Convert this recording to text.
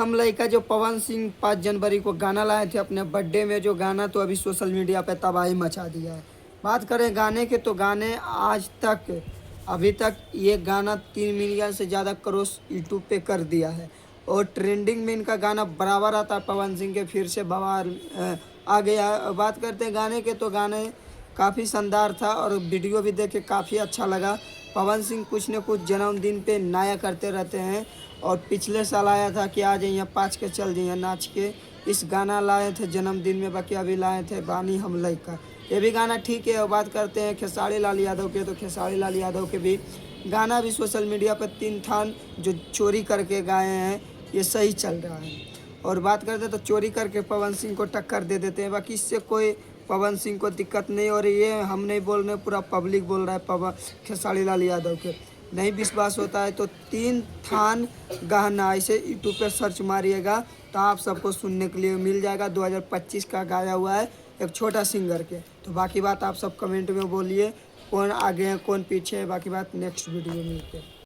हमलाई का जो पवन सिंह 5 जनवरी को गाना लाए थे अपने बर्थडे में, जो गाना तो अभी सोशल मीडिया पे तबाही मचा दिया है। बात करें गाने के, तो गाने आज तक अभी तक ये गाना 3 मिलियन से ज़्यादा क्रॉस यूट्यूब पे कर दिया है और ट्रेंडिंग में इनका गाना बराबर आता है। पवन सिंह के फिर से बवाल आ गया। बात करते हैं गाने के, तो गाने काफ़ी शानदार था और वीडियो भी देख के काफ़ी अच्छा लगा। पवन सिंह कुछ न कुछ जन्मदिन पे नया करते रहते हैं और पिछले साल आया था कि आ जाइए 5 के चल जाइए नाच के, इस गाना लाए थे जन्मदिन में। बाकी अभी लाए थे बानी हमलई का, ये भी गाना ठीक है। और बात करते हैं खेसारी लाल यादव के, तो खेसारी लाल यादव के भी गाना भी सोशल मीडिया पर 3 थान जो चोरी करके गाए हैं, ये सही चल रहा है। और बात करते हैं तो चोरी करके पवन सिंह को टक्कर दे देते हैं। बाकी इससे कोई पवन सिंह को दिक्कत नहीं, और ये हम नहीं बोल रहे, पूरा पब्लिक बोल रहा है पवन खेसारी लाल यादव के। नहीं विश्वास होता है तो 3 थान गहना ऐसे यूट्यूब पर सर्च मारिएगा तो आप सबको सुनने के लिए मिल जाएगा। 2025 का गाया हुआ है एक छोटा सिंगर के। तो बाकी बात आप सब कमेंट में बोलिए, कौन आगे है कौन पीछे है। बाकी बात नेक्स्ट वीडियो में मिलते हैं।